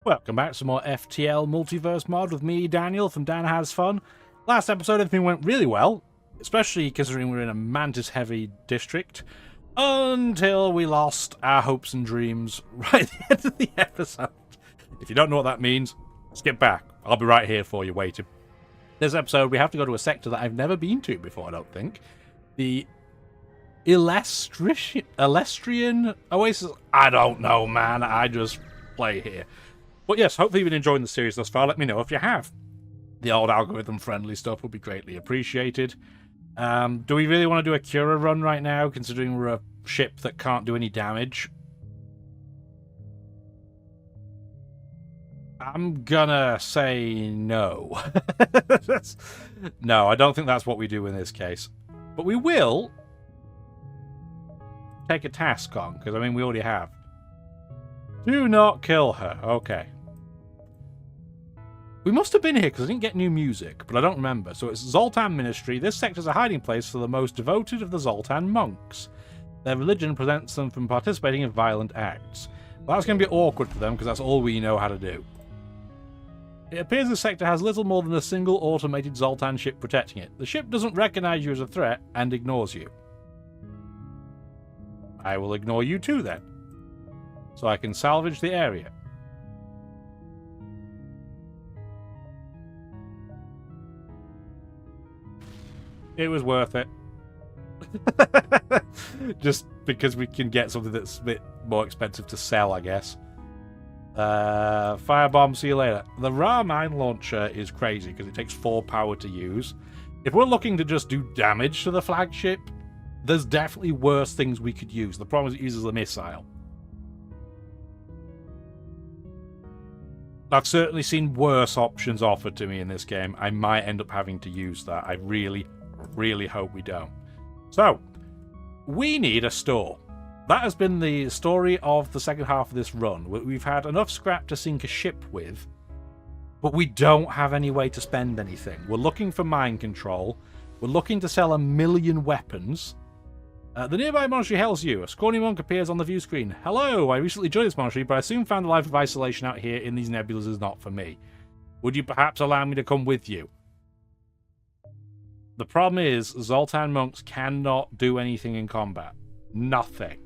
Welcome back to some more FTL Multiverse Mod with me, Daniel, from Dan Has Fun. Last episode, everything went really well, especially considering we're in a Mantis-heavy district, until we lost our hopes and dreams right at the end of the episode. If you don't know what that means, skip back. I'll be right here for you, waiting. This episode, we have to go to a sector that I've never been to before, I don't think. The Elestrian Oasis? I don't know, man. I just play here. But yes, hopefully you've been enjoying the series thus far. Let me know if you have. The old algorithm-friendly stuff would be greatly appreciated. Do we really want to do a C.U.R.A run right now, considering we're a ship that can't do any damage? I'm gonna say no. No, I don't think that's what we do in this case. But we will take a task on, because, I mean, we already have. Do not kill her. Okay. We must have been here because I didn't get new music, but I don't remember. So it's Zoltan Ministry. This sector's a hiding place for the most devoted of the Zoltan monks. Their religion prevents them from participating in violent acts. Well, that's going to be awkward for them because that's all we know how to do. It appears the sector has little more than a single automated Zoltan ship protecting it. The ship doesn't recognize you as a threat and ignores you. I will ignore you too then, so I can salvage the area. It was worth it. Just because we can get something that's a bit more expensive to sell, I guess. Firebomb, see you later. The C.U.R.A mine launcher is crazy because it takes 4 power to use. If we're looking to just do damage to the flagship, there's definitely worse things we could use. The problem is it uses a missile. I've certainly seen worse options offered to me in this game. I might end up having to use that. I really hope we don't. So, we need a store. That has been the story of the second half of this run. We've had enough scrap to sink a ship with, but we don't have any way to spend anything. We're looking for mind control. We're looking to sell 1 million weapons. The nearby monastery hails you. A scrawny monk appears on the view screen. Hello, I recently joined this monastery, but I soon found the life of isolation out here in these nebulas is not for me. Would you perhaps allow me to come with you? The problem is, Zoltan monks cannot do anything in combat. Nothing.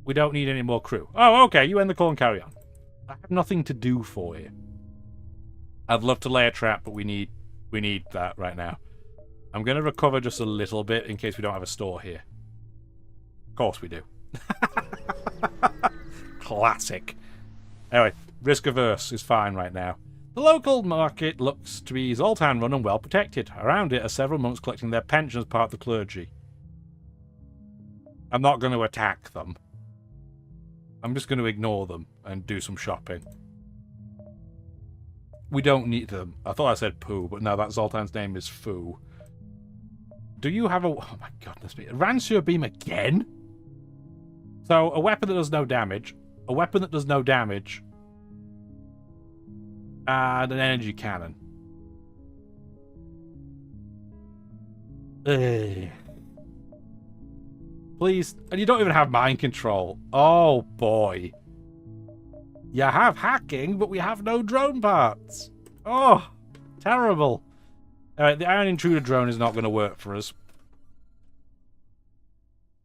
We don't need any more crew. Oh, okay, you end the call and carry on. I have nothing to do for you. I'd love to lay a trap, but we need that right now. I'm going to recover just a little bit in case we don't have a store here. Of course we do. Classic. Anyway, risk averse is fine right now. The local market looks to be Zoltan run and well protected. Around it are several monks collecting their pension as part of the clergy. I'm not going to attack them. I'm just going to ignore them and do some shopping. We don't need them. I thought I said poo, but no, that Zoltan's name is Foo. Do you have a... Oh my goodness me. A Ranseur beam again? So, a weapon that does no damage. A weapon that does no damage. And an energy cannon. Ugh. Please. And you don't even have mind control. Oh boy. You have hacking, but we have no drone parts. Oh, terrible. Alright, the Iron Intruder drone is not going to work for us.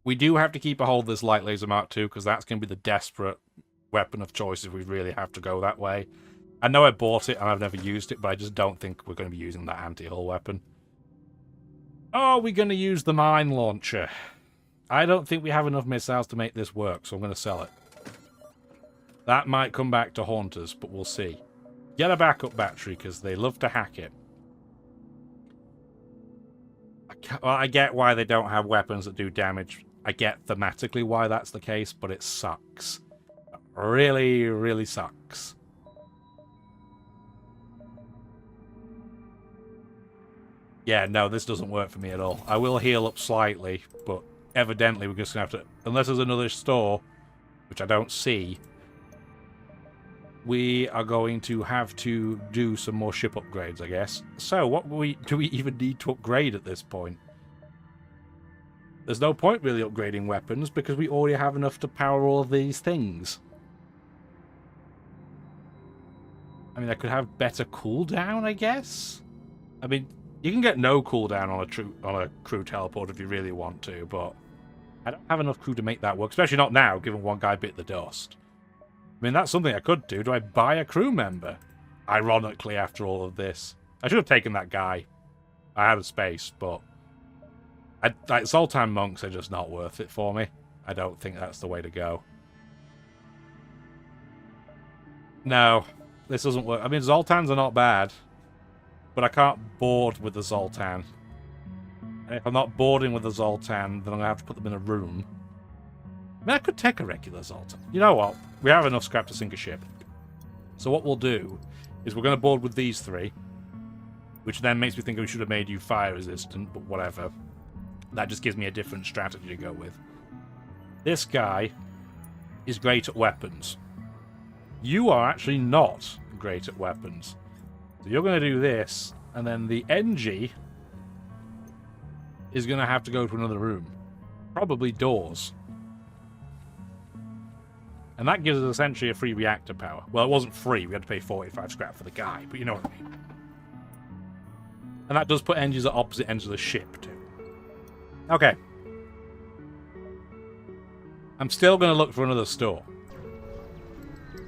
We do have to keep a hold of this Light Laser Mark II, because that's going to be the desperate weapon of choice if we really have to go that way. I know I bought it and I've never used it, but I just don't think we're going to be using that anti-hull weapon. Are we going to use the mine launcher? I don't think we have enough missiles to make this work, so I'm going to sell it. That might come back to haunt us, but we'll see. Get a backup battery, because they love to hack it. Well, I get why they don't have weapons that do damage. I get thematically why that's the case, but it sucks. It really sucks. Yeah, no, this doesn't work for me at all. I will heal up slightly, but evidently we're just going to have to... Unless there's another store, which I don't see, we are going to have to do some more ship upgrades, I guess. So, what do we even need to upgrade at this point? There's no point really upgrading weapons because we already have enough to power all of these things. I mean, I could have better cooldown, I guess? I mean, you can get no cooldown on a crew teleport if you really want to, but I don't have enough crew to make that work, especially not now, given one guy bit the dust. I mean, that's something I could do. Do I buy a crew member? Ironically, after all of this. I should have taken that guy. I had a space, but... like, Zoltan monks are just not worth it for me. I don't think that's the way to go. No, this doesn't work. I mean, Zoltans are not bad, but I can't board with the Zoltan. And if I'm not boarding with the Zoltan, then I'm going to have to put them in a room. I mean, I could take a regular Zoltan. You know what? We have enough scrap to sink a ship. So what we'll do is we're going to board with these three, which then makes me think we should have made you fire resistant, but whatever. That just gives me a different strategy to go with. This guy is great at weapons. You are actually not great at weapons. So you're going to do this, and then the NG is going to have to go to another room. Probably doors. And that gives us essentially a free reactor power. Well, it wasn't free. We had to pay 45 scrap for the guy, but you know what I mean. And that does put engines at opposite ends of the ship, too. Okay. I'm still going to look for another store.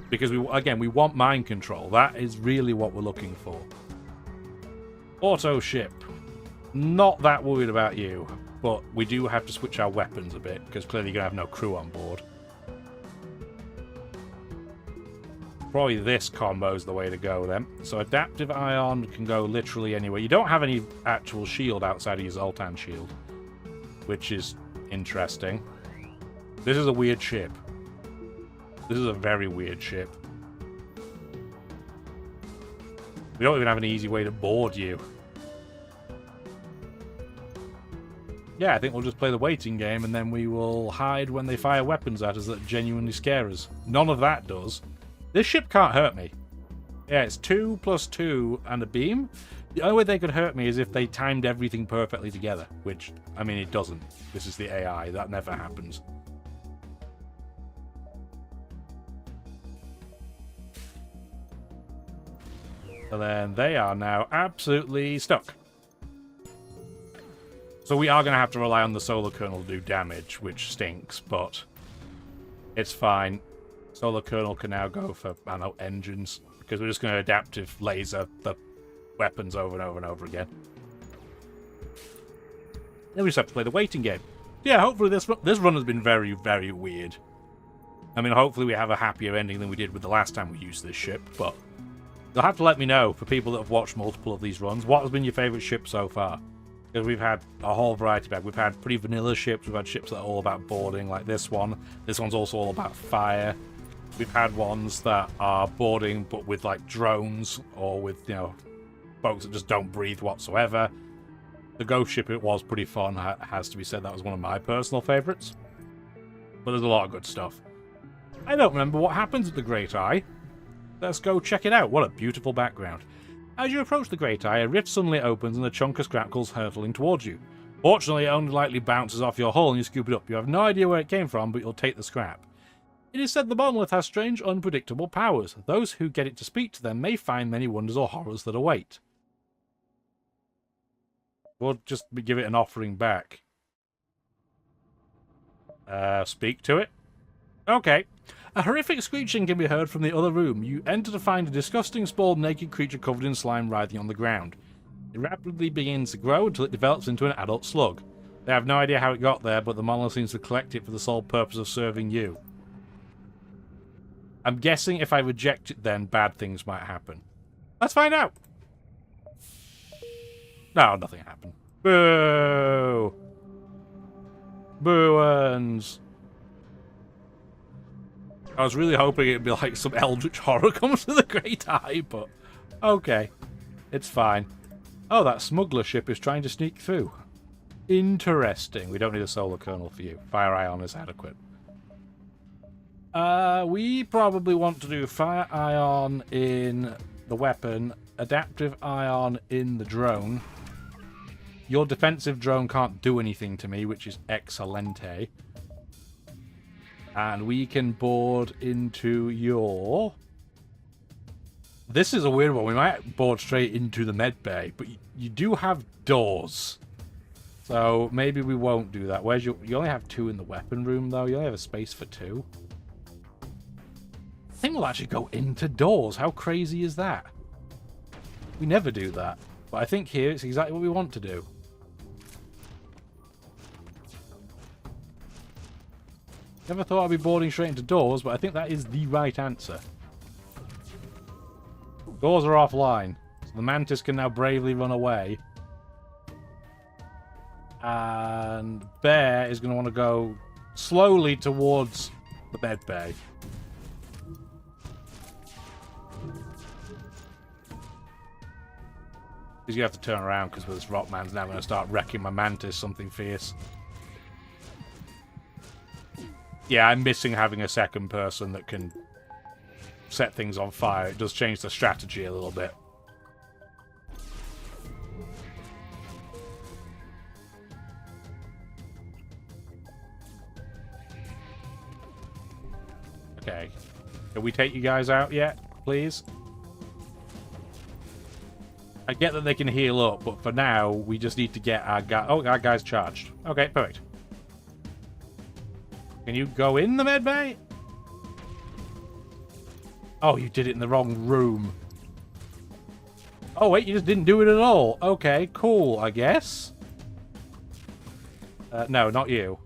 Because, we want mind control. That is really what we're looking for. Auto ship. Not that worried about you. But we do have to switch our weapons a bit. Because clearly you're going to have no crew on board. Probably this combo is the way to go then. So adaptive ion can go literally anywhere. You don't have any actual shield outside of your Zoltan shield. Which is interesting. This is a weird ship. This is a very weird ship. We don't even have an easy way to board you. Yeah, I think we'll just play the waiting game and then we will hide when they fire weapons at us that genuinely scare us. None of that does. This ship can't hurt me. Yeah, it's 2 + 2 and a beam. The only way they could hurt me is if they timed everything perfectly together. Which, I mean, it doesn't. This is the AI. That never happens. And then they are now absolutely stuck. So we are going to have to rely on the solar kernel to do damage, which stinks, but it's fine. Solar kernel can now go for, I don't know, engines, because we're just going to adaptive laser the weapons over and over and over again. Then we just have to play the waiting game. Yeah, hopefully this run has been very, very weird. I mean, hopefully we have a happier ending than we did with the last time we used this ship, but you'll have to let me know, for people that have watched multiple of these runs, what has been your favourite ship so far? Because we've had a whole variety back. We've had pretty vanilla ships, we've had ships that are all about boarding, like this one. This one's also all about fire. We've had ones that are boarding, but with, like, drones, or with, you know, folks that just don't breathe whatsoever. The ghost ship, it was pretty fun, has to be said. That was one of my personal favourites. But there's a lot of good stuff. I don't remember what happens at the Great Eye. Let's go check it out. What a beautiful background. As you approach the Great Eye, a rift suddenly opens and a chunk of scrap comes hurtling towards you. Fortunately, it only lightly bounces off your hull and you scoop it up. You have no idea where it came from, but you'll take the scrap. It is said the monolith has strange, unpredictable powers. Those who get it to speak to them may find many wonders or horrors that await. We'll just give it an offering back. Speak to it? Okay. A horrific screeching can be heard from the other room. You enter to find a disgusting, sprawled, naked creature covered in slime writhing on the ground. It rapidly begins to grow until it develops into an adult slug. They have no idea how it got there, but the monolith seems to collect it for the sole purpose of serving you. I'm guessing if I reject it then, bad things might happen. Let's find out! No, nothing happened. Boo! Boo-uns! I was really hoping it'd be like some eldritch horror comes to the Great Eye, but okay. It's fine. Oh, that smuggler ship is trying to sneak through. Interesting. We don't need a solar kernel for you. Fire ion is adequate. We probably want to do fire ion in the weapon, adaptive ion in the drone. Your defensive drone can't do anything to me, which is excelente. And we can board into your This is a weird one. We might board straight into the med bay, but you do have doors. So maybe we won't do that. Where's you only have 2 in the weapon room, though. You only have a space for 2. I think we'll actually go into doors. How crazy is that? We never do that. But I think here it's exactly what we want to do. Never thought I'd be boarding straight into doors, but I think that is the right answer. Doors are offline, so the mantis can now bravely run away. And Bear is going to want to go slowly towards the med bay. Because you have to turn around because this Rockman's now going to start wrecking my mantis something fierce. Yeah, I'm missing having a second person that can set things on fire. It does change the strategy a little bit. Okay. Can we take you guys out yet, please? I get that they can heal up, but for now, we just need to get our guy... Oh, our guy's charged. Okay, perfect. Can you go in the medbay? Oh, you did it in the wrong room. Oh, wait, you just didn't do it at all. Okay, cool, I guess. No, not you.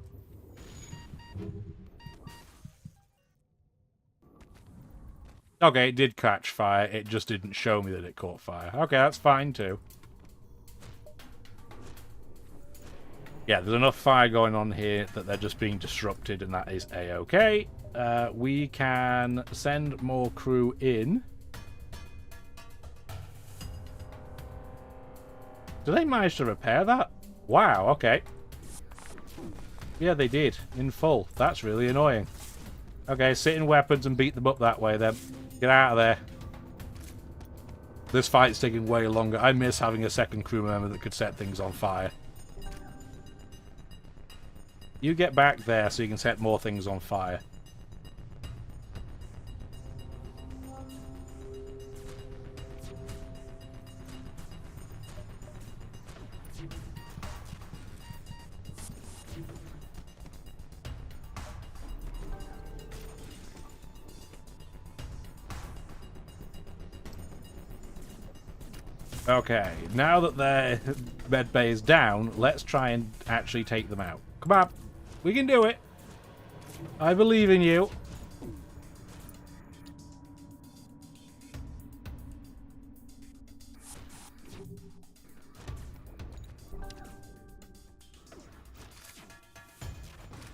Okay, it did catch fire. It just didn't show me that it caught fire. Okay, that's fine too. Yeah, there's enough fire going on here that they're just being disrupted, and that is A-okay. We can send more crew in. Did they manage to repair that? Wow, okay. Yeah, they did. In full. That's really annoying. Okay, sit in weapons and beat them up that way then. Get out of there. This fight's taking way longer. I miss having a second crew member that could set things on fire. You get back there so you can set more things on fire. Okay, now that their med bay is down, let's try and actually take them out. Come on, we can do it. I believe in you.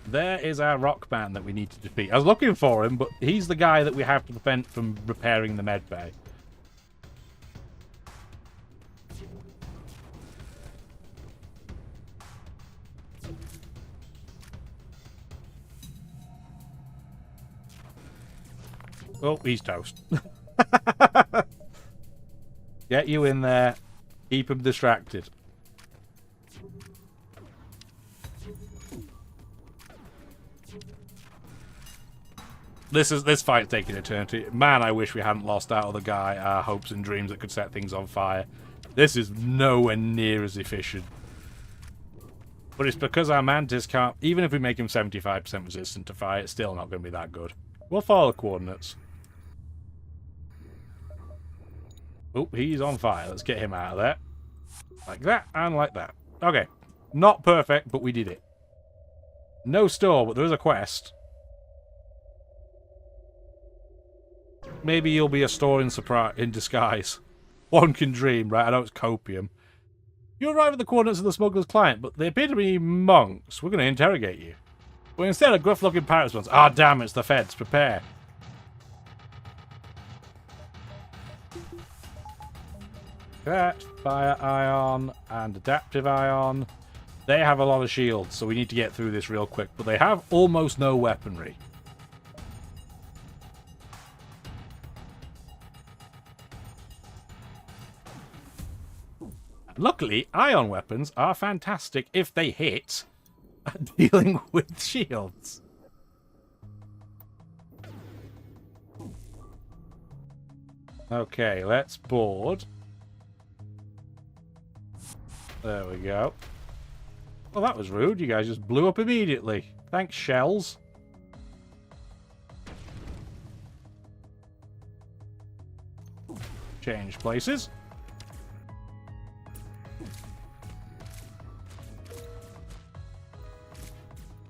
There is our rock band that we need to defeat. I was looking for him, but he's the guy that we have to prevent from repairing the med bay. Oh, he's toast. Get you in there. Keep him distracted. This fight's taking eternity. Man, I wish we hadn't lost that other guy, our hopes and dreams that could set things on fire. This is nowhere near as efficient. But it's because our mantis can't... Even if we make him 75% resistant to fire, it's still not going to be that good. We'll follow the coordinates. Oh, he's on fire. Let's get him out of there. Like that and like that. Okay. Not perfect, but we did it. No store, but there is a quest. Maybe you'll be a store in disguise. One can dream, right? I know it's copium. You arrive at the coordinates of the smuggler's client, but they appear to be monks. We're going to interrogate you. But instead, a gruff-looking pirate responds, "Ah, damn, it's the feds. Prepare." That, fire ion, and adaptive ion. They have a lot of shields, so we need to get through this real quick. But they have almost no weaponry. Luckily, ion weapons are fantastic if they hit at dealing with shields. Okay, let's board. There we go. Well, that was rude. You guys just blew up immediately. Thanks, shells. Change places.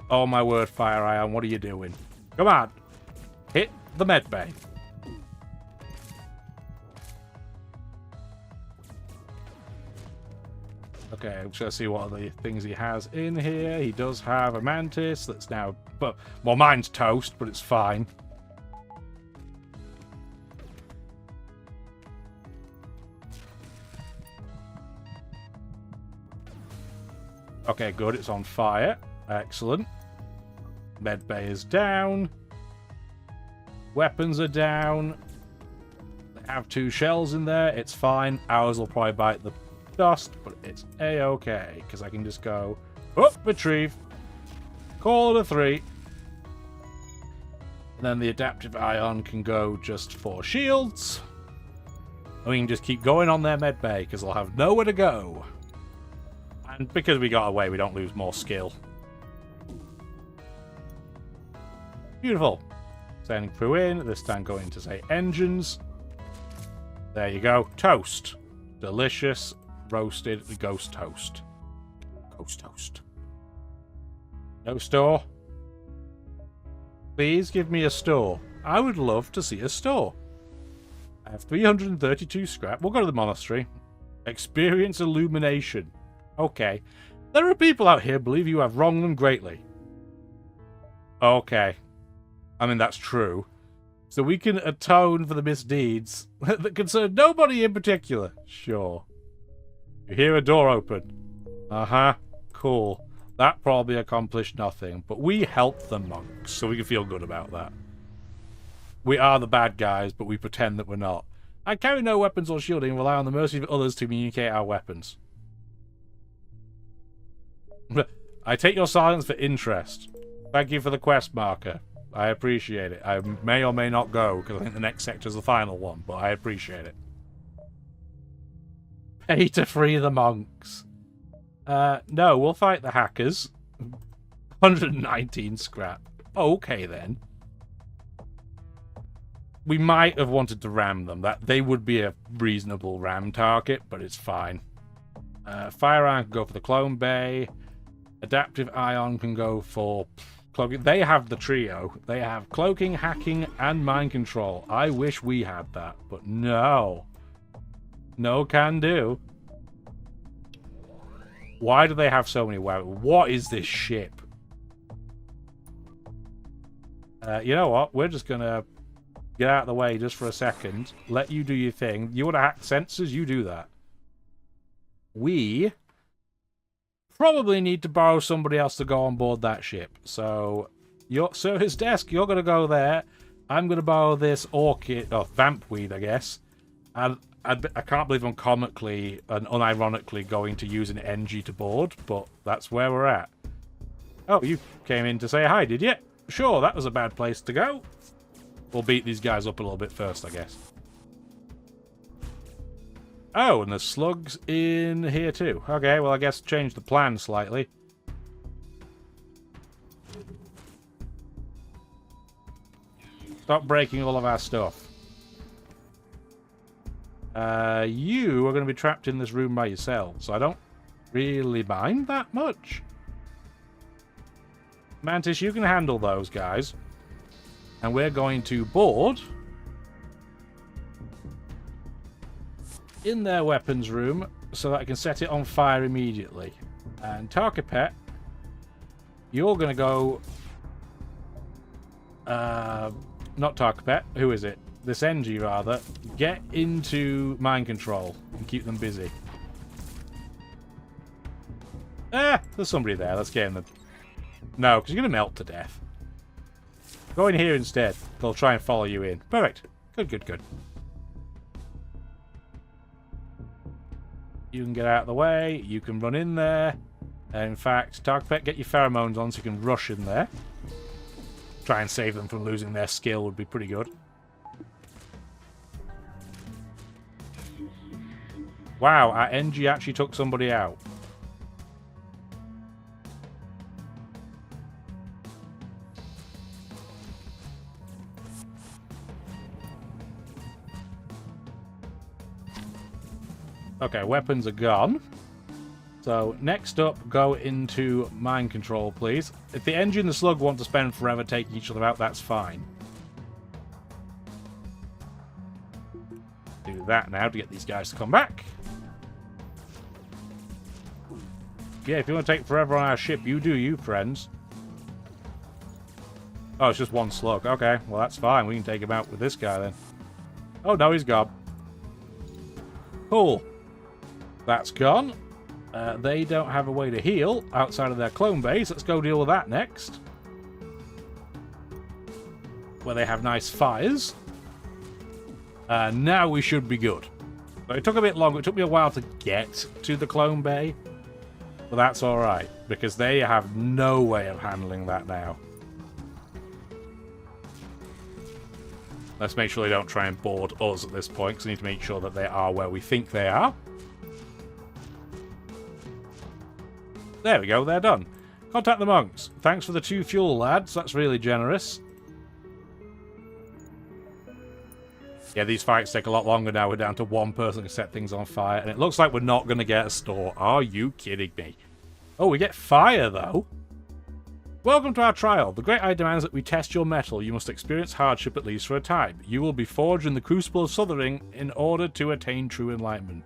Oh my word, Fire Ion, what are you doing? Come on. Hit the med bay. Okay, I'm just going to see what other things he has in here. He does have a mantis that's now... Well, mine's toast, but it's fine. Okay, good. It's on fire. Excellent. Med bay is down. Weapons are down. They have 2 shells in there. It's fine. Ours will probably bite the dust, but it's a-okay, because I can just go, oh, retrieve, call it a 3. And then the adaptive ion can go just for shields. And we can just keep going on their med bay, because they'll have nowhere to go. And because we got away, we don't lose more skill. Beautiful. Sending through in, this time going to say engines. There you go. Toast. Delicious. Roasted ghost toast. Ghost toast. No store? Please give me a store. I would love to see a store. I have 332 scrap. We'll go to the monastery. Experience illumination. Okay. There are people out here who believe you have wronged them greatly. Okay. I mean, that's true. So we can atone for the misdeeds that concern nobody in particular. Sure. You hear a door open. Uh-huh. Cool. That probably accomplished nothing. But we helped the monks, so we can feel good about that. We are the bad guys, but we pretend that we're not. I carry no weapons or shielding and rely on the mercy of others to communicate our weapons. I take your silence for interest. Thank you for the quest marker. I appreciate it. I may or may not go, because I think the next sector is the final one, but I appreciate it. Pay to free the monks. No, we'll fight the hackers. 119 scrap. Okay, then. We might have wanted to ram them. They would be a reasonable ram target, but it's fine. Fire Ion can go for the clone bay. Adaptive Ion can go for cloaking. They have the trio. They have cloaking, hacking, and mind control. I wish we had that, but no. No can do. Why do they have so many weapons? What is this ship? You know what? We're just going to get out of the way just for a second. Let you do your thing. You want to hack sensors? You do that. We probably need to borrow somebody else to go on board that ship. So, your service desk, you're going to go there. I'm going to borrow this orchid, or vampweed, I guess. And I can't believe I'm comically and unironically going to use an NG to board, but that's where we're at. Oh, you came in to say hi, did you? Sure, that was a bad place to go. We'll beat these guys up a little bit first, I guess. Oh, and there's slugs in here too. Okay, well, I guess change the plan slightly. Stop breaking all of our stuff. You are going to be trapped in this room by yourself, so I don't really mind that much. Mantis, you can handle those guys. And we're going to board in their weapons room so that I can set it on fire immediately. And Tarkapet, you're going to go... not Tarkapet, who is it? This NG, rather. Get into mind control and keep them busy. Ah, there's somebody there. Let's get in the... No, because you're going to melt to death. Go in here instead. They'll try and follow you in. Perfect. Good, good, good. You can get out of the way. You can run in there. In fact, Tarkpet, get your pheromones on so you can rush in there. Try and save them from losing their skill would be pretty good. Wow, our NG actually took somebody out. Okay, weapons are gone. So, next up, go into mind control, please. If the NG and the slug want to spend forever taking each other out, that's fine. Do that now to get these guys to come back. Yeah, if you want to take forever on our ship, you do you, friends. Oh, it's just one slug. Okay, well, that's fine. We can take him out with this guy, then. Oh, no, he's gone. Cool. That's gone. They don't have a way to heal outside of their clone base. Let's go deal with that next. Where they have nice fires. Now we should be good. But it took a bit longer. It took me a while to get to the clone bay. But that's alright. Because they have no way of handling that now. Let's make sure they don't try and board us at this point. Because we need to make sure that they are where we think they are. There we go, they're done. Contact the monks. Thanks for the 2 fuel, lads. That's really generous. Yeah, these fights take a lot longer now. We're down to 1 person to set things on fire. And it looks like we're not going to get a store. Are you kidding me? Oh, we get fire, though. Welcome to our trial. The Great Eye demands that we test your mettle. You must experience hardship at least for a time. You will be forged in the crucible of Southering in order to attain true enlightenment.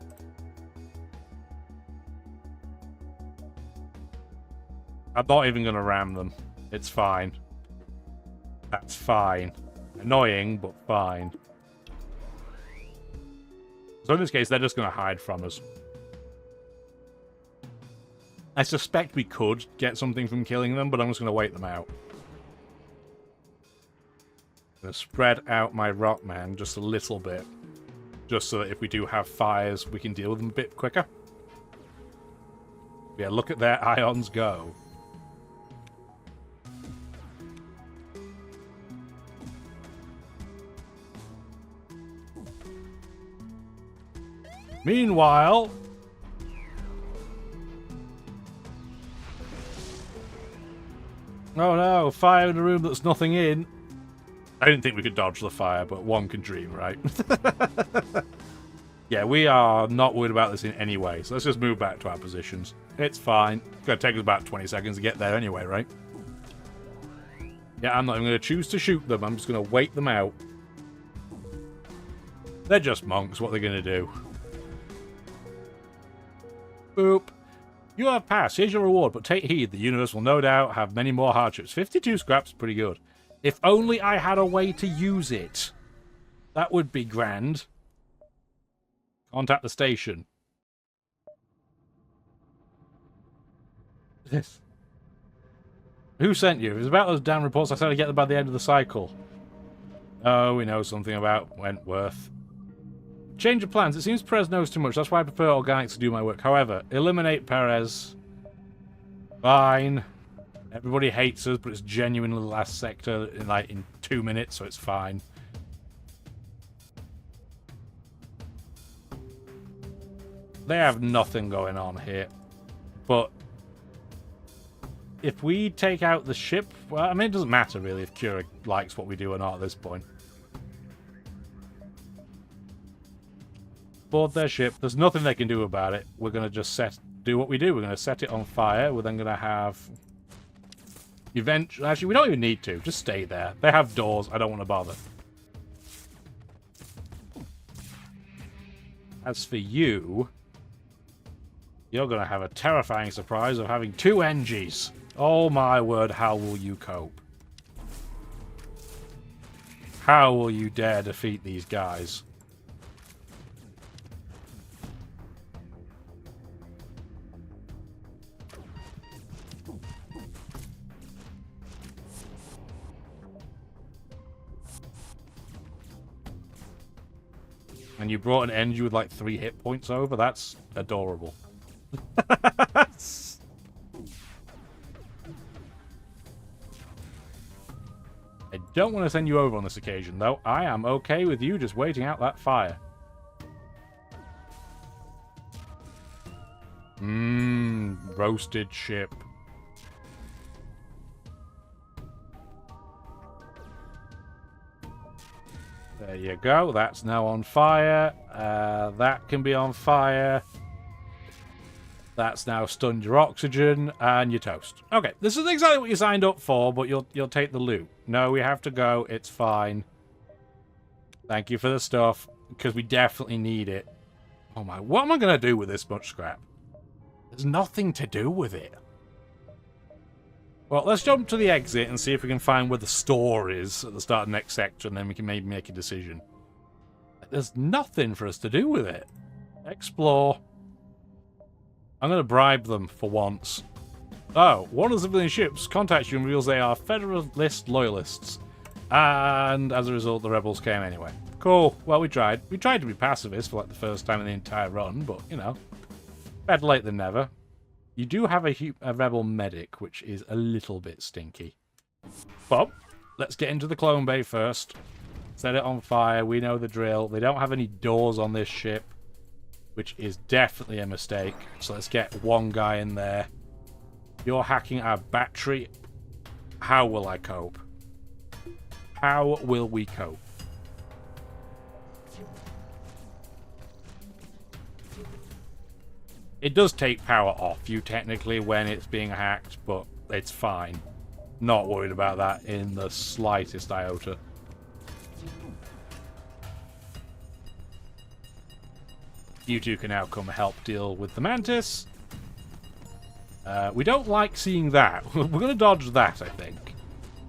I'm not even going to ram them. It's fine. That's fine. Annoying, but fine. So in this case, they're just going to hide from us. I suspect we could get something from killing them, but I'm just going to wait them out. I'm going to spread out my Rockman just a little bit. Just so that if we do have fires, we can deal with them a bit quicker. Yeah, look at their ions go. Meanwhile... Oh no, fire in a room that's nothing in. I didn't think we could dodge the fire, but one can dream, right? Yeah, we are not worried about this in any way, so let's just move back to our positions. It's fine. It's going to take us about 20 seconds to get there anyway, right? Yeah, I'm not even going to choose to shoot them. I'm just going to wait them out. They're just monks. What are they going to do? Boop. You have passed. Here's your reward, but take heed. The universe will no doubt have many more hardships. 52 scraps, pretty good. If only I had a way to use it. That would be grand. Contact the station. This. Who sent you? It was about those damn reports I said I'd get them by the end of the cycle. Oh, we know something about Wentworth. Change of plans. It seems Perez knows too much. That's why I prefer organics to do my work. However, eliminate Perez. Fine. Everybody hates us, but it's genuinely the last sector in 2 minutes, so it's fine. They have nothing going on here. But if we take out the ship, well, I mean, it doesn't matter really if C.U.R.A likes what we do or not at this point. Board their ship. There's nothing they can do about it. We're going to just do what we do. We're going to set it on fire. We're then going to have... Actually, we don't even need to. Just stay there. They have doors. I don't want to bother. As for you... You're going to have a terrifying surprise of having 2 NGs. Oh my word, how will you cope? How will you dare defeat these guys? And you brought an NG with like 3 hit points over? That's adorable. I don't want to send you over on this occasion, though. I am okay with you just waiting out that fire. Roasted ship. There you go. That's now on fire. That can be on fire. That's now stunned your oxygen, and you're toast. Okay, this is exactly what you signed up for, but you'll take the loot. No, we have to go. It's fine. Thank you for the stuff, because we definitely need it. Oh my, what am I going to do with this much scrap? There's nothing to do with it. Well, let's jump to the exit and see if we can find where the store is at the start of the next sector, and then we can maybe make a decision. There's nothing for us to do with it. Explore. I'm going to bribe them for once. Oh, one of the civilian ships contacts you and reveals they are Federalist loyalists. And as a result, the rebels came anyway. Cool. Well, we tried. We tried to be pacifist for like the first time in the entire run, but, you know, better late than never. You do have a rebel medic, which is a little bit stinky. But let's get into the clone bay first. Set it on fire. We know the drill. They don't have any doors on this ship, which is definitely a mistake. So let's get one guy in there. You're hacking our battery. How will I cope? How will we cope? It does take power off you, technically, when it's being hacked, but it's fine. Not worried about that in the slightest iota. You two can now come help deal with the Mantis. We don't like seeing that. We're going to dodge that, I think.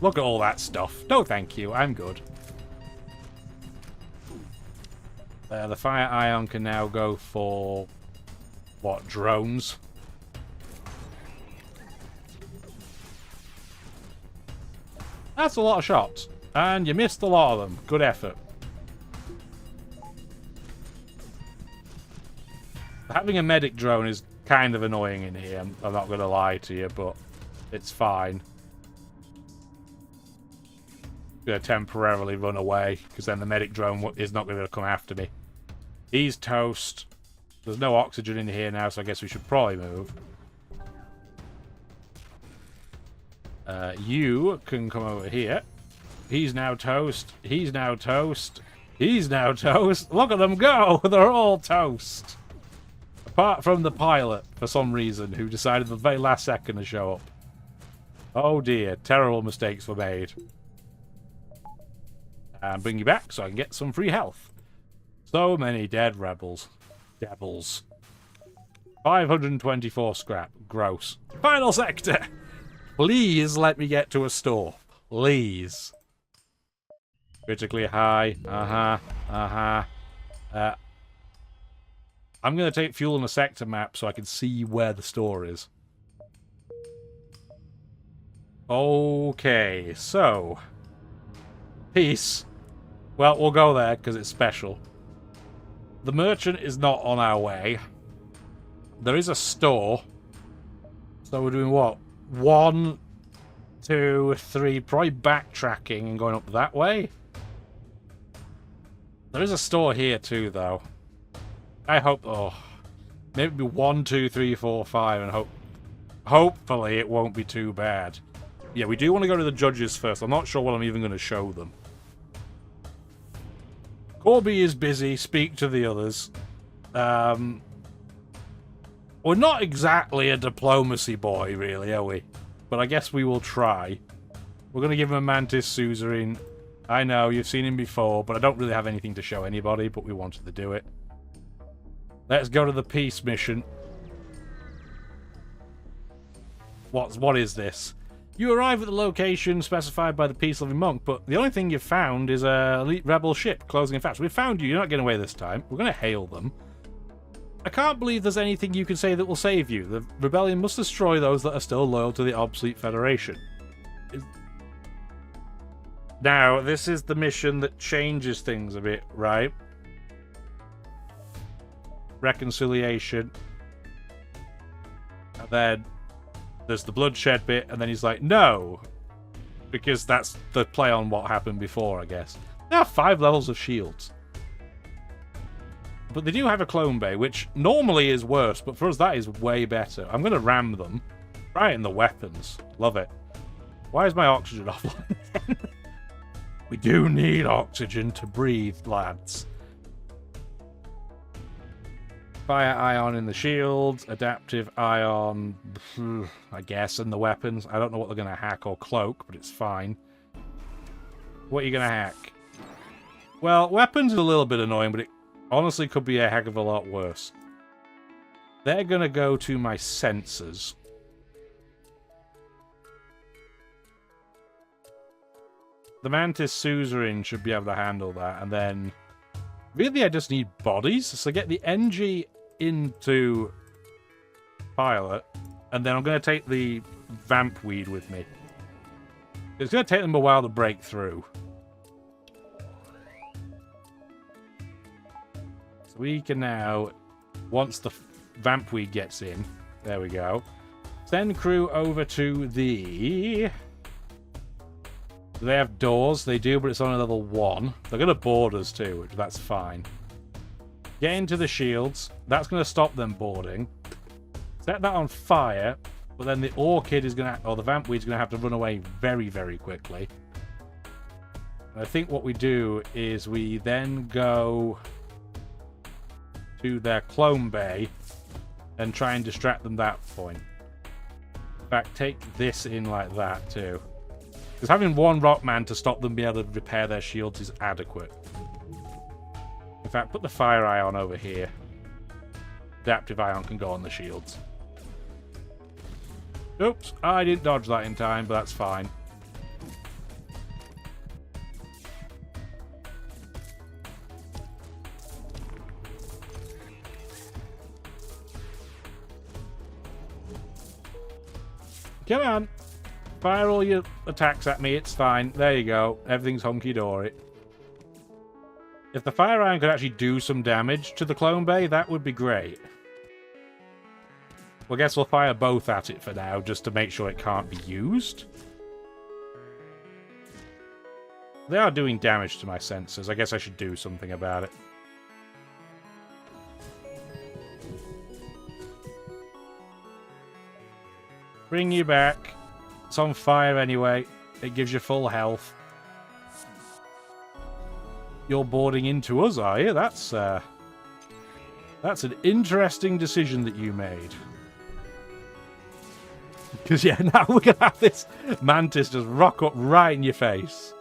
Look at all that stuff. No, thank you. I'm good. The fire ion can now go for... what, drones? That's a lot of shots. And you missed a lot of them. Good effort. Having a medic drone is kind of annoying in here. I'm not going to lie to you, but it's fine. I'm going to temporarily run away, because then the medic drone is not going to come after me. He's toast. There's no oxygen in here now, so I guess we should probably move. You can come over here. He's now toast. He's now toast. He's now toast. Look at them go! They're all toast. Apart from the pilot, for some reason, who decided the very last second to show up. Oh dear, terrible mistakes were made. And bring you back so I can get some free health. So many dead rebels. Devils. 524 scrap. Gross. Final sector! Please let me get to a store. Please. Critically high. I'm going to take fuel on a sector map so I can see where the store is. Okay, so... peace. Well, we'll go there because it's special. The merchant is not on our way. There is a store. So we're doing what? 1, 2, 3. Probably backtracking and going up that way. There is a store here too, though. I hope... oh. Maybe 1, 2, 3, 4, 5 and hopefully it won't be too bad. Yeah, we do want to go to the judges first. I'm not sure what I'm even going to show them. Corby is busy. Speak to the others. We're not exactly a diplomacy boy, really, are we? But I guess we will try. We're going to give him a Mantis Suzerain. I know, you've seen him before, but I don't really have anything to show anybody, but we wanted to do it. Let's go to the peace mission. What is this? You arrive at the location specified by the peace-loving monk, but the only thing you've found is a elite rebel ship closing in fast. We found you. You're not getting away this time. We're going to hail them. I can't believe there's anything you can say that will save you. The rebellion must destroy those that are still loyal to the obsolete Federation. Now, this is the mission that changes things a bit, right? Reconciliation. And then there's the bloodshed bit, and then he's like, no! Because that's the play on what happened before, I guess. There are 5 levels of shields. But they do have a clone bay, which normally is worse, but for us that is way better. I'm going to ram them right in the weapons. Love it. Why is my oxygen offline again? We do need oxygen to breathe, lads. Fire ion in the shields, adaptive ion, I guess, in the weapons. I don't know what they're going to hack or cloak, but it's fine. What are you going to hack? Well, weapons is a little bit annoying, but it honestly could be a heck of a lot worse. They're going to go to my sensors. The Mantis Suzerain should be able to handle that, and then... Really, I just need bodies. So get the NG into pilot, and then I'm going to take the vamp weed with me. It's going to take them a while to break through. So we can now, once the vamp weed gets in, there we go, send crew over to the... Do they have doors? They do, but it's on a level 1. They're going to board us too, which that's fine. Get into the shields. That's going to stop them boarding. Set that on fire, but then the orchid is going to, or the vamp weed's going to have to run away very, very quickly. And I think what we do is we then go to their clone bay and try and distract them that point. In fact, take this in like that too. Because having one Rockman to stop them being able to repair their shields is adequate. In fact, put the fire ion over here. Adaptive ion can go on the shields. Oops, I didn't dodge that in time, but that's fine. Come on. Fire all your attacks at me, it's fine. There you go. Everything's hunky-dory. If the fire iron could actually do some damage to the clone bay, that would be great. Well, I guess we'll fire both at it for now, just to make sure it can't be used. They are doing damage to my sensors. I guess I should do something about it. Bring you back. It's on fire anyway. It gives you full health. You're boarding into us, are you? That's an interesting decision that you made. Because, yeah, now we're going to have this Mantis just rock up right in your face.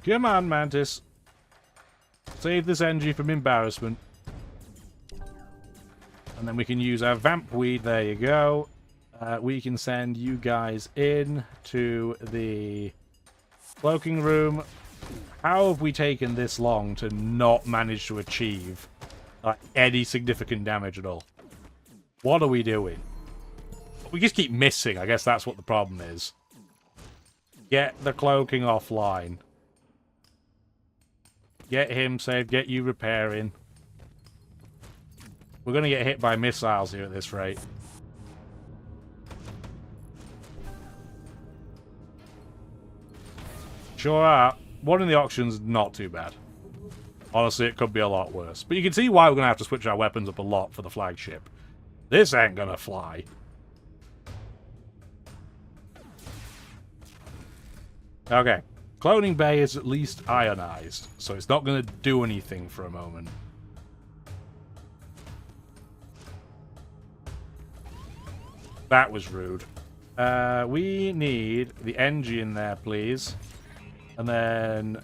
Come on, Mantis. Save this NG from embarrassment. And then we can use our vamp weed. There you go. We can send you guys in to the cloaking room. How have we taken this long to not manage to achieve any significant damage at all? What are we doing? We just keep missing. I guess that's what the problem is. Get the cloaking offline. Get him saved. Get you repairing. We're going to get hit by missiles here at this rate. Sure are. One in the auction's not too bad. Honestly, it could be a lot worse. But you can see why we're going to have to switch our weapons up a lot for the flagship. This ain't going to fly. Okay. Cloning bay is at least ionized, so it's not going to do anything for a moment. That was rude. We need the NG in there, please. And then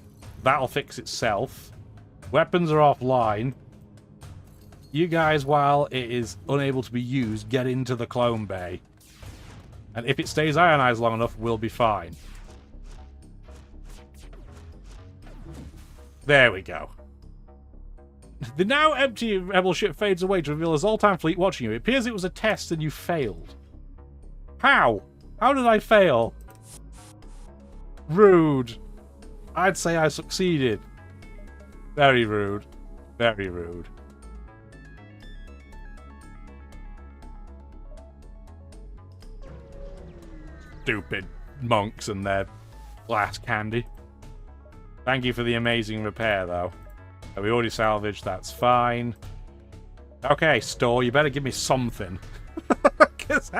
that'll fix itself. Weapons are offline. You guys, while it is unable to be used, get into the clone bay. And if it stays ionized long enough, we'll be fine. There we go. The now empty rebel ship fades away to reveal a Zoltan fleet watching you. It appears it was a test and you failed. How? How did I fail? Rude. I'd say I succeeded. Very rude. Very rude. stupid monks and their glass candy. Thank you for the amazing repair, though. We already salvaged, that's fine. Okay, store, you better give me something. Because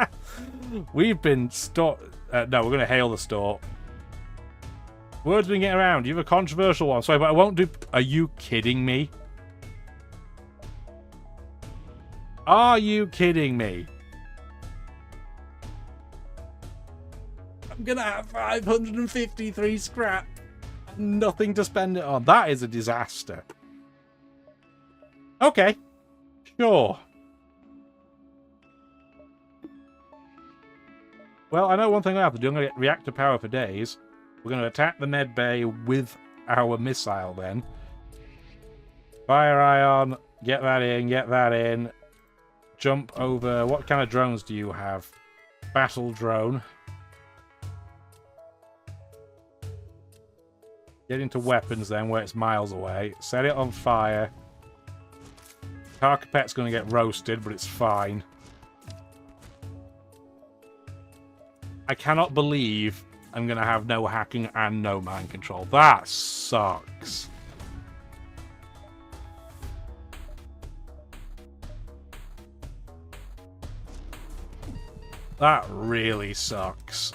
we've been no, we're going to hail the store. Word's been getting around. You have a controversial one. Sorry, but I won't do... Are you kidding me? Are you kidding me? I'm going to have 553 scrap. Nothing to spend it on. That is a disaster. Okay. Sure. Well, I know one thing I have to do. I'm going to get reactor power for days. We're going to attack the med bay with our missile then. Fire ion. Get that in. Get that in. Jump over. What kind of drones do you have? Battle drone. Get into weapons then, where it's miles away. Set it on fire. Carcapet's going to get roasted, but it's fine. I cannot believe I'm going to have no hacking and no mind control. That sucks. That really sucks.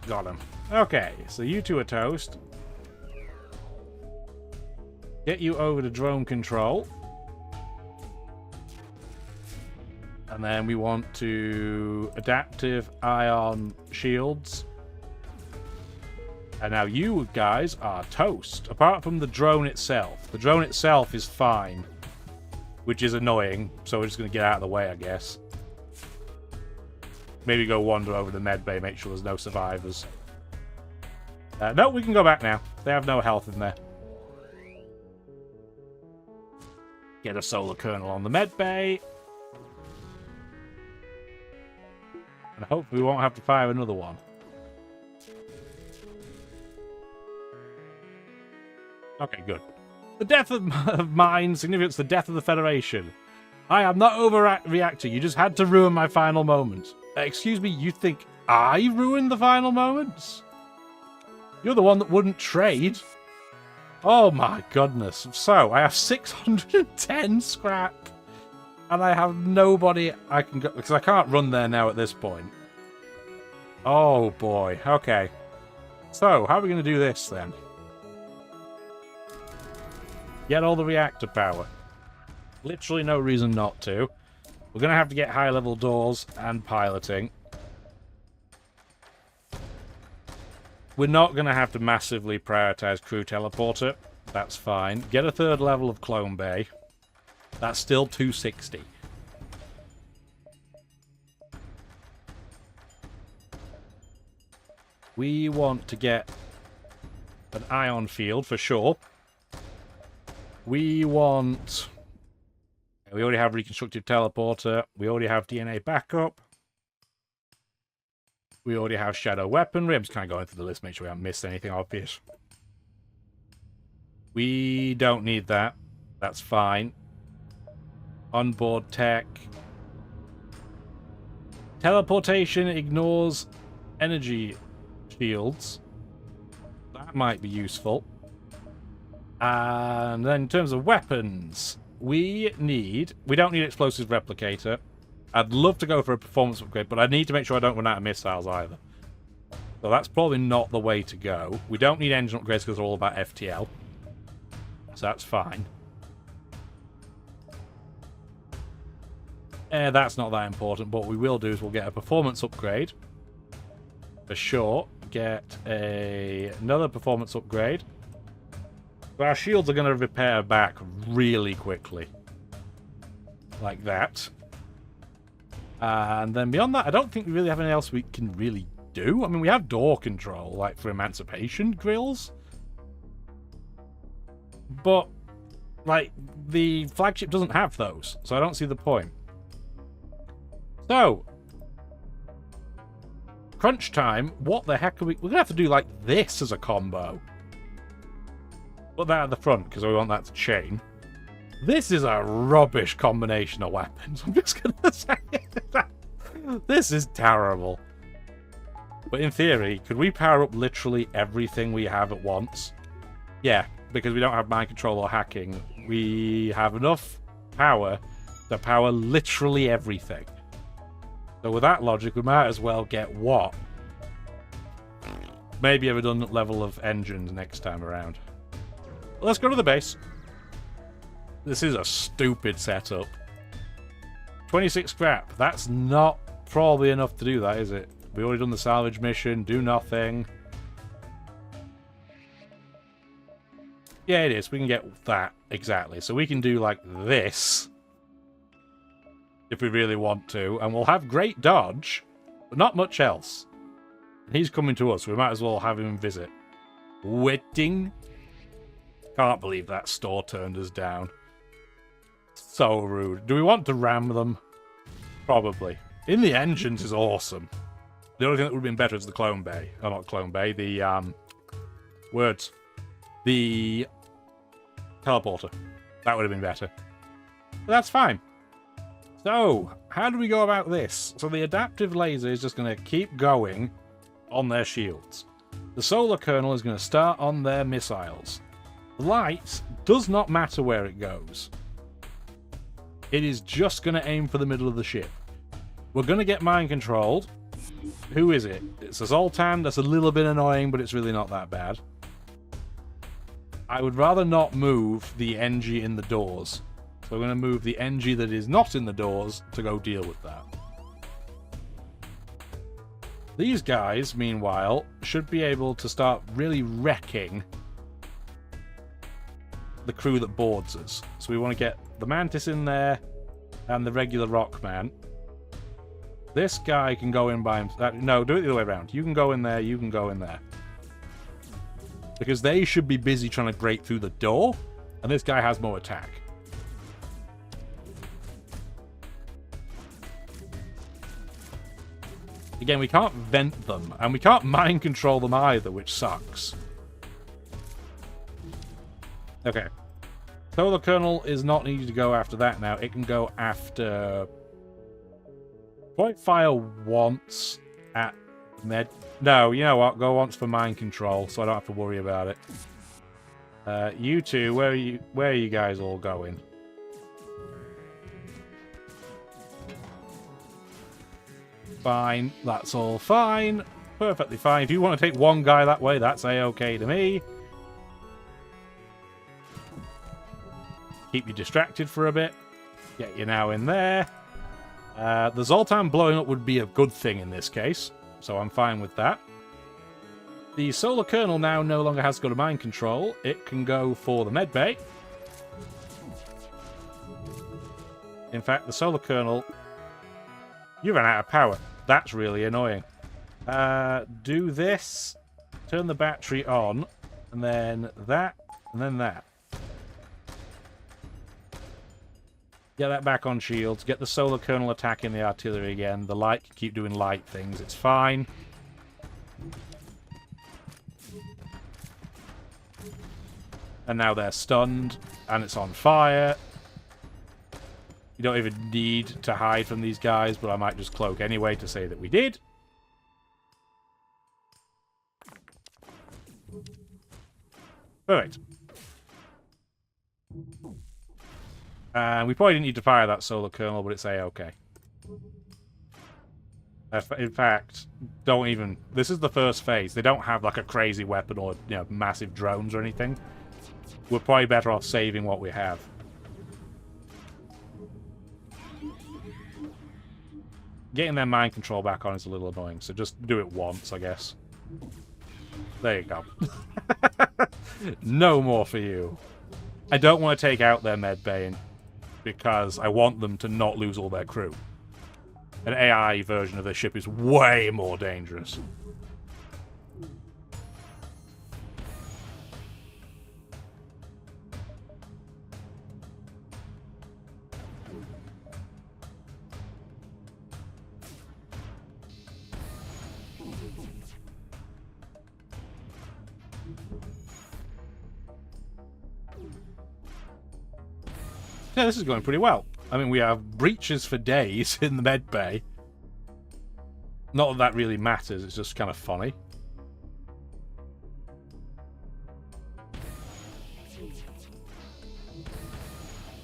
Got him. Okay, so you two are toast. Get you over to drone control. And then we want to adaptive ion shields. And now you guys are toast. Apart from the drone itself. The drone itself is fine. Which is annoying. So we're just going to get out of the way, I guess. Maybe go wander over the med bay, make sure there's no survivors. No, we can go back now. They have no health in there. Get a solar kernel on the med bay. And hopefully we won't have to fire another one. Okay, good. The death of mine significates the death of the Federation. I am not overreacting. You just had to ruin my final moments. Excuse me, you think I ruined the final moments? You're the one that wouldn't trade. Oh my goodness. So, I have 610 scrap. And I have nobody I can go... Because I can't run there now at this point. Oh boy. Okay. So, how are we going to do this then? Get all the reactor power. Literally no reason not to. We're going to have to get high-level doors and piloting. We're not going to have to massively prioritize crew teleporter. That's fine. Get a third level of clone bay. That's still 260. We want to get an ion field for sure. We want... We already have reconstructive teleporter. We already have DNA backup. We already have shadow weaponry. I'm just kind of going through the list, make sure we haven't missed anything obvious. We don't need that. That's fine. Onboard tech. Teleportation ignores energy shields. That might be useful. And then in terms of weapons, we don't need explosive replicator. I'd love to go for a performance upgrade, but I need to make sure I don't run out of missiles either. So that's probably not the way to go. We don't need engine upgrades because they're all about FTL. So that's fine. That's not that important, but what we will do is we'll get a performance upgrade. For sure. Get another performance upgrade. But our shields are going to repair back really quickly. Like that. And then beyond that, I don't think we really have anything else we can really do. I mean, we have door control, like for emancipation grills. But Like, the flagship doesn't have those, so I don't see the point. So, crunch time, what the heck are we... We're going to have to do, like, this as a combo. Put that at the front, because we want that to chain. This is a rubbish combination of weapons. I'm just going to say that. This is terrible. But in theory, could we power up literally everything we have at once? Yeah, because we don't have mind control or hacking. We have enough power to power literally everything. So with that logic, we might as well get what? Maybe a redundant level of engines next time around. Let's go to the base. This is a stupid setup. 26 scrap. That's not probably enough to do that, is it? We've already done the salvage mission. Do nothing. Yeah, it is. We can get that. Exactly. So we can do like this. If we really want to. And we'll have great dodge. But not much else. And he's coming to us. So we might as well have him visit. Waiting. Can't believe that store turned us down. So rude. Do we want to ram them? Probably. In the engines is awesome. The only thing that would have been better is the clone bay. Oh, not clone bay. The, words. The teleporter. That would have been better. But that's fine. So, how do we go about this? So the adaptive laser is just going to keep going on their shields. The solar kernel is going to start on their missiles. The light does not matter where it goes. It is just going to aim for the middle of the ship. We're going to get mind controlled. Who is it? It's a Zoltan. That's a little bit annoying, but it's really not that bad. I would rather not move the NG in the doors. So we're going to move the NG that is not in the doors to go deal with that. These guys, meanwhile, should be able to start really wrecking the crew that boards us. So we want to get the Mantis in there and the regular Rockman. This guy can go in by himself. No, do it the other way around. You can go in there, you can go in there. Because they should be busy trying to break through the door, and this guy has more attack. Again, we can't vent them, and we can't mind control them either, which sucks. Okay. Solar Kernel is not needed to go after that now. It can go after... Point fire once at med... No, you know what? Go once for mind control, so I don't have to worry about it. You two, where are you guys all going? Fine. That's all fine. Perfectly fine. If you want to take one guy that way, that's a-okay to me. Keep you distracted for a bit. Get you now in there. The Zoltan blowing up would be a good thing in this case, so I'm fine with that. The solar kernel now no longer has got a mind control. It can go for the medbay. In fact, the solar kernel... You ran out of power. That's really annoying. Do this. Turn the battery on. And then that. And then that. Get that back on shields. Get the solar kernel attacking the artillery again. The light can keep doing light things. It's fine. And now they're stunned. And it's on fire. You don't even need to hide from these guys, but I might just cloak anyway to say that we did. Perfect. And we probably didn't need to fire that solar kernel, but it's a-okay. In fact, don't even... This is the first phase. They don't have like a crazy weapon or, you know, massive drones or anything. We're probably better off saving what we have. Getting their mind control back on is a little annoying, so just do it once, I guess. There you go. No more for you. I don't want to take out their medbay because I want them to not lose all their crew. An AI version of their ship is way more dangerous. Yeah, this is going pretty well. I mean, we have breaches for days in the med bay. Not that that really matters, it's just kind of funny.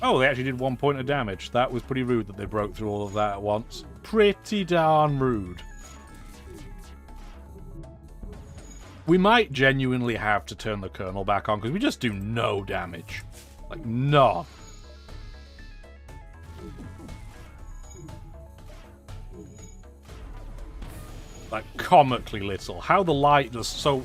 Oh, they actually did 1 point of damage. That was pretty rude that they broke through all of that at once. Pretty darn rude. We might genuinely have to turn the Colonel back on, because we just do no damage. Like, none. Like, comically little. How the light does... So,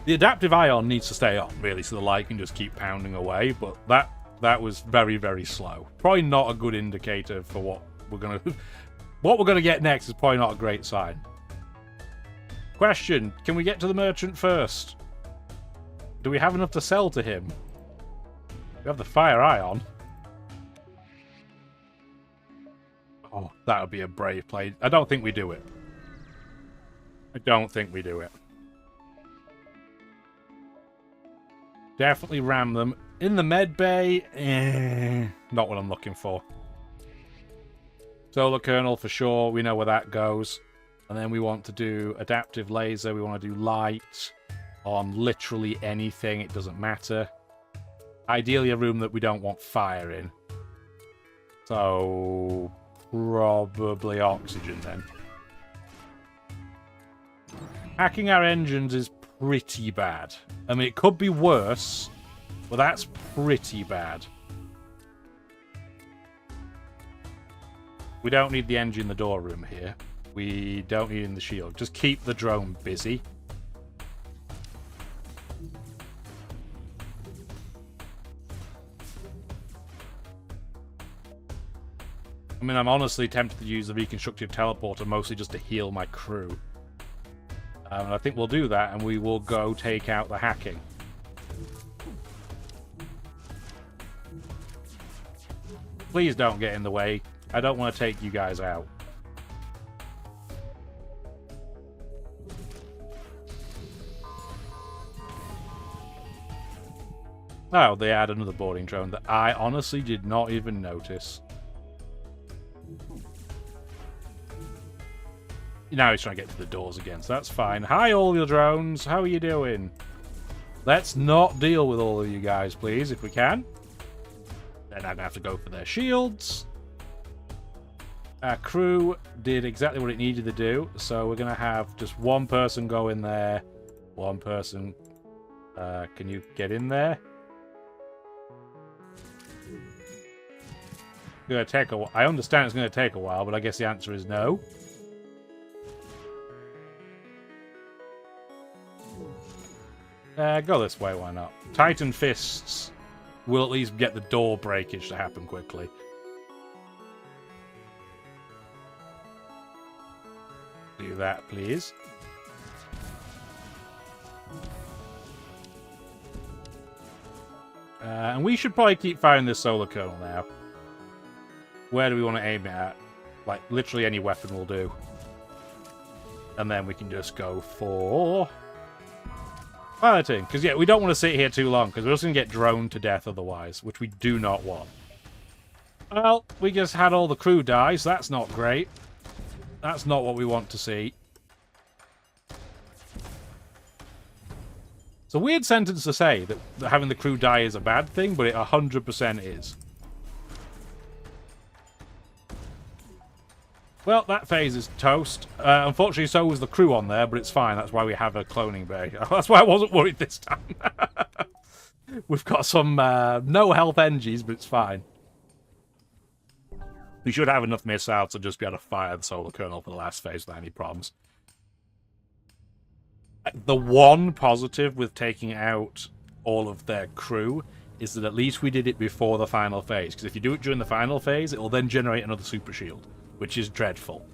the adaptive ion needs to stay on, really, so the light can just keep pounding away, but that was very, very slow. Probably not a good indicator for what we're gonna... What we're gonna get next is probably not a great sign. Question, can we get to the merchant first? Do we have enough to sell to him? We have the fire ion. Oh, that would be a brave play. I don't think we do it. I don't think we do it. Definitely ram them. In the med bay, not what I'm looking for. Solar kernel for sure, we know where that goes. And then we want to do adaptive laser, we want to do light on literally anything, it doesn't matter. Ideally a room that we don't want fire in. So, probably oxygen then. Hacking our engines is pretty bad. I mean, it could be worse, but that's pretty bad. We don't need the engine in the door room here. We don't need it in the shield. Just keep the drone busy. I mean, I'm honestly tempted to use the reconstructive teleporter mostly just to heal my crew. And I think we'll do that, and we will go take out the hacking. Please don't get in the way. I don't want to take you guys out. Oh, they add another boarding drone that I honestly did not even notice. Now he's trying to get to the doors again, so that's fine. Hi, all your drones. How are you doing? Let's not deal with all of you guys, please, if we can. Then I'm going to have to go for their shields. Our crew did exactly what it needed to do, so we're going to have just one person go in there. One person... can you get in there? It's going to take a while. I understand it's going to take a while, but I guess the answer is no. Go this way, why not? Titan Fists will at least get the door breakage to happen quickly. Do that, please. And we should probably keep firing this solar kernel now. Where do we want to aim it at? Like, literally any weapon will do. And then we can just go for... piloting. Because, yeah, we don't want to sit here too long, because we're just going to get droned to death otherwise, which we do not want. Well, we just had all the crew die, so that's not great. That's not what we want to see. It's a weird sentence to say, that having the crew die is a bad thing, but it 100% is. Well, that phase is toast. Unfortunately, so was the crew on there, but it's fine. That's why we have a cloning bay. That's why I wasn't worried this time. We've got some no health NGs, but it's fine. We should have enough missiles to just be able to fire the solar kernel for the last phase without any problems. The one positive with taking out all of their crew is that at least we did it before the final phase. Because if you do it during the final phase, it will then generate another super shield, which is dreadful.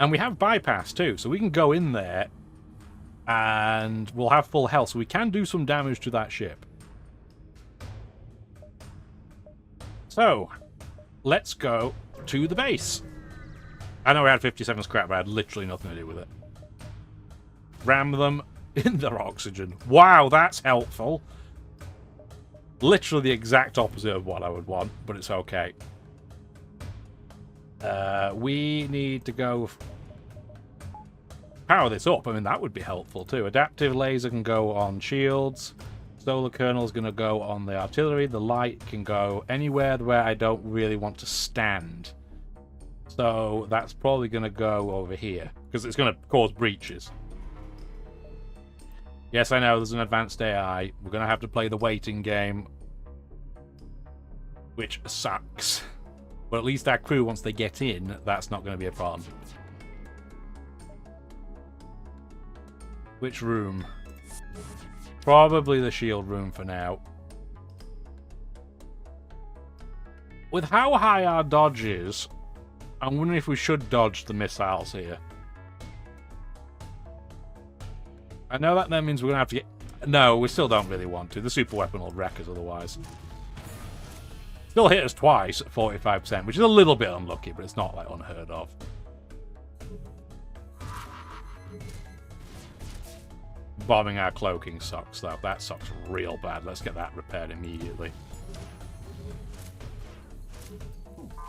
And we have bypass too, so we can go in there and we'll have full health, so we can do some damage to that ship. So, let's go to the base. I know we had 57 scrap, but I had literally nothing to do with it. Ram them in their oxygen. Wow, that's helpful. Literally the exact opposite of what I would want, but it's okay. We need to go power this up. I mean, that would be helpful too. Adaptive laser can go on shields. Solar kernel is going to go on the artillery. The light can go anywhere where I don't really want to stand. So that's probably going to go over here, because it's going to cause breaches. Yes, I know, there's an advanced AI. We're going to have to play the waiting game, which sucks. But at least our crew, once they get in, that's not going to be a problem. Which room? Probably the shield room for now. With how high our dodge is, I'm wondering if we should dodge the missiles here. I know that then means we're going to have to get... No, we still don't really want to. The super weapon will wreck us otherwise. Still hit us twice at 45%, which is a little bit unlucky, but it's not like unheard of. Bombing our cloaking sucks, though. That sucks real bad. Let's get that repaired immediately.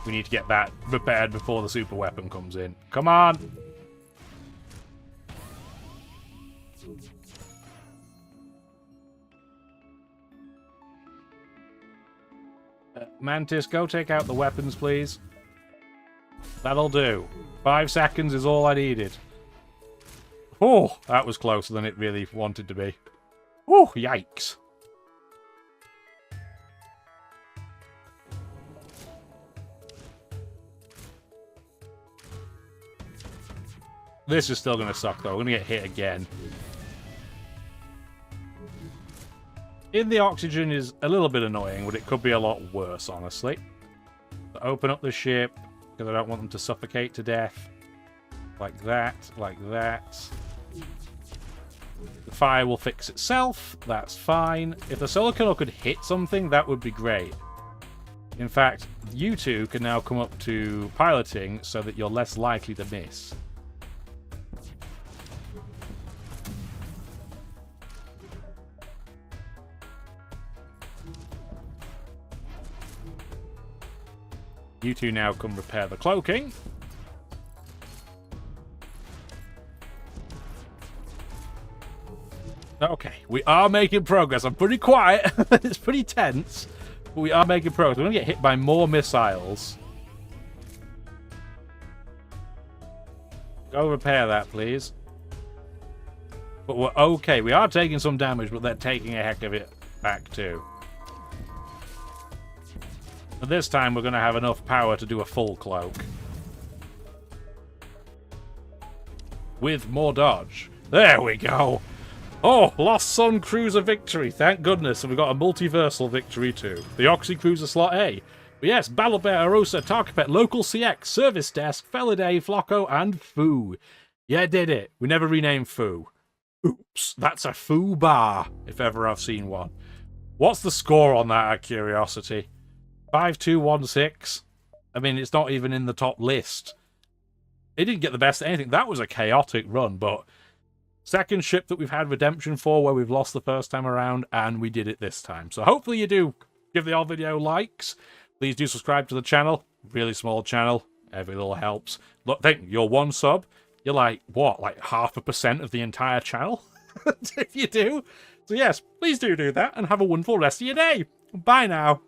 We need to get that repaired before the super weapon comes in. Come on! Mantis, go take out the weapons, please. That'll do. 5 seconds is all I needed. Oh, that was closer than it really wanted to be. Oh, yikes. This is still going to suck, though. We're going to get hit again. In the oxygen is a little bit annoying, but it could be a lot worse, honestly. So open up the ship, because I don't want them to suffocate to death. Like that, like that. The fire will fix itself. That's fine. If the solar kernel could hit something, that would be great. In fact, you two can now come up to piloting so that you're less likely to miss. You two now come repair the cloaking. Okay, we are making progress. I'm pretty quiet. It's pretty tense. But we are making progress. We're going to get hit by more missiles. Go repair that, please. But we're okay. We are taking some damage, but they're taking a heck of it back too. But this time we're going to have enough power to do a full cloak. With more dodge. There we go. Oh, Lost Sun Cruiser victory. Thank goodness. And we've got a multiversal victory too. The Oxy Cruiser slot A. But yes, Battle Bear, Arosa, Tarkapet, Local CX, Service Desk, Feliday, Flocko, and Foo. Yeah, did it. We never renamed Foo. Oops, that's a Foo bar, if ever I've seen one. What's the score on that, out of curiosity? 5216. I mean, it's not even in the top list. It didn't get the best of anything. That was a chaotic run, but second ship that we've had redemption for where we've lost the first time around, and we did it this time. So hopefully you do give the old video likes. Please do subscribe to the channel. Really small channel. Every little helps. Look, think you're one sub. You're like, what, like 0.5% of the entire channel? If you do. So yes, please do that, and have a wonderful rest of your day. Bye now.